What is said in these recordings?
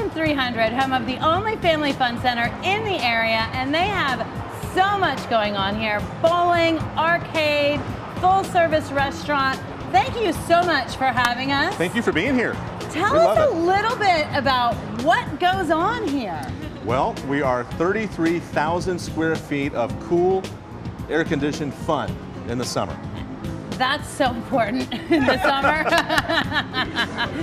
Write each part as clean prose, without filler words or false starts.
Station 300, home of the only family fun center in the area, and they have so much going on here. Bowling, arcade, full-service restaurant. Thank you so much for having us. Thank you for being here. Tell us a little bit about what goes on here. Well, we are 33,000 square feet of cool, air-conditioned fun in the summer. That's so important in the summer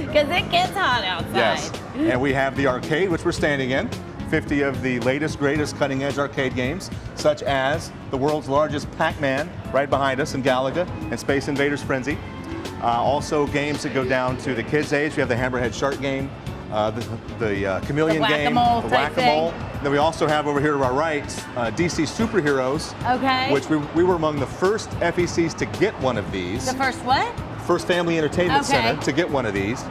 because it gets hot outside. Yes, and we have the arcade, which we're standing in. 50 of the latest, greatest cutting-edge arcade games, such as the world's largest Pac-Man right behind us in Galaga and Space Invaders Frenzy. Also games that go down to the kids' age. We have the Hammerhead Shark game, the Chameleon game, the Whack-A-Mole. Then we also have over here to our right, DC Superheroes, which we were among the first FECs to get one of these. The first what? First Family Entertainment Center to get one of these.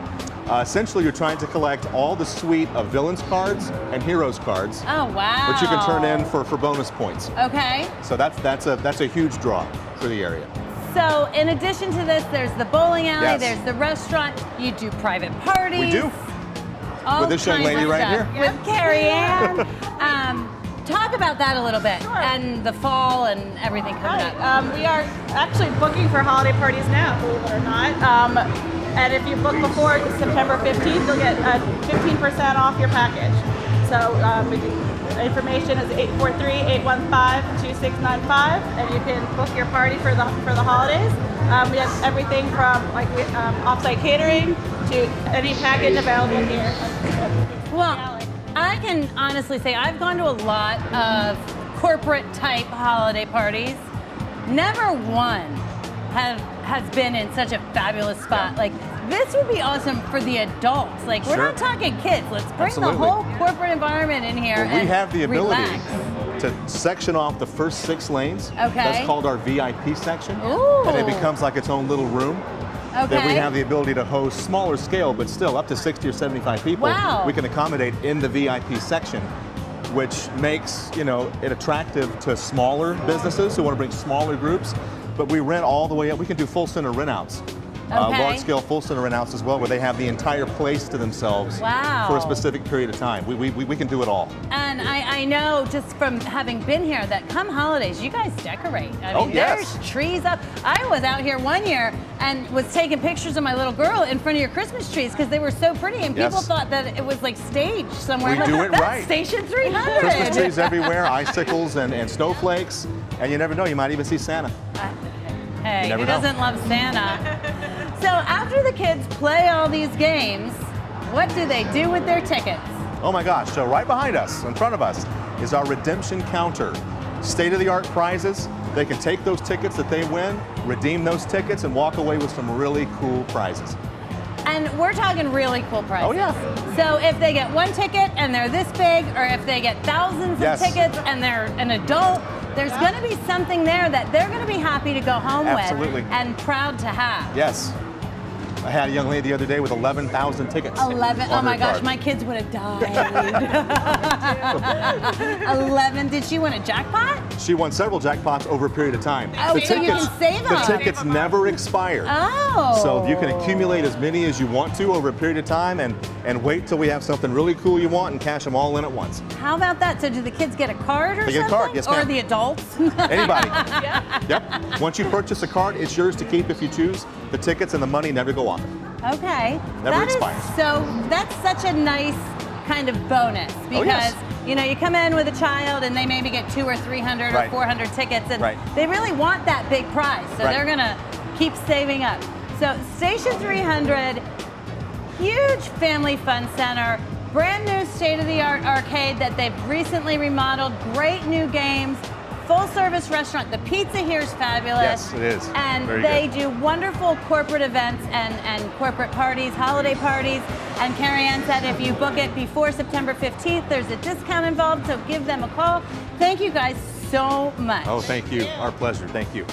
Essentially, you're trying to collect all the suite of villains cards and heroes cards. Oh, wow. Which you can turn in for bonus points. Okay. So that's a huge draw for the area. So in addition to this, there's the bowling alley, there's the restaurant, you do private parties. We do. With this young lady right here. With Carrie Ann. Talk about that a little bit and the fall and everything coming up. We are actually booking for holiday parties now, believe it or not. And if you book before September 15th, you'll get 15% off your package. So information is 843-815-2695, and you can book your party for the holidays. We have everything from off-site catering to any package available here. Well, I can honestly say I've gone to a lot of corporate type holiday parties. Never one has been in such a fabulous spot. Like, this would be awesome for the adults. Like, we're not talking kids. Let's bring the whole corporate environment in here and we have the ability relax. to section off the first 6 lanes. Okay. That's called our VIP section. Ooh. And it becomes like its own little room. Then we have the ability to host smaller scale, but still up to 60 or 75 people. Wow. We can accommodate in the VIP section, which makes it attractive to smaller businesses who want to bring smaller groups. But we rent all the way up. We can do full center rent-outs. Large scale full center rent-outs as well, where they have the entire place to themselves for a specific period of time. We can do it all. And I know just from having been here that come holidays, you guys decorate. I mean, there's trees up. I was out here one year and was taking pictures of my little girl in front of your Christmas trees because they were so pretty, and people thought that it was like staged somewhere. We do it right. Station 300. Christmas trees everywhere, icicles and snowflakes, and you never know, you might even see Santa. Hey, who doesn't love Santa? So after the kids play all these games, what do they do with their tickets? Oh my gosh, so right behind us, in front of us, is our redemption counter. State-of-the-art prizes. They can take those tickets that they win, redeem those tickets, and walk away with some really cool prizes. And we're talking really cool prizes. Oh yeah. So if they get one ticket and they're this big, or if they get thousands of tickets and they're an adult, there's going to be something there that they're going to be happy to go home with and proud to have. Yes. I had a young lady the other day with 11,000 tickets. 11? Oh my gosh, my kids would have died. 11. Did she win a jackpot? She won several jackpots over a period of time. Oh, so you can save them. The tickets never expire. Oh. So you can accumulate as many as you want to over a period of time and wait till we have something really cool you want and cash them all in at once. How about that? So do the kids get a card or something? They get a card, yes ma'am. Or the adults? Anybody. Yep. Once you purchase a card, it's yours to keep if you choose. The tickets and the money never go off. Okay. Never expires. That's such a nice kind of bonus because you come in with a child and they maybe get 200 or 300 or 400 tickets and they really want that big prize, so they're gonna keep saving up. So Station 300, huge family fun center, brand new state-of-the-art arcade that they've recently remodeled, great new games. Full service restaurant. The pizza here is fabulous. Yes, it is. And they do wonderful corporate events and corporate parties, holiday parties. And Carrie Ann said if you book it before September 15th, there's a discount involved, so give them a call. Thank you guys so much. Oh, thank you. Our pleasure. Thank you.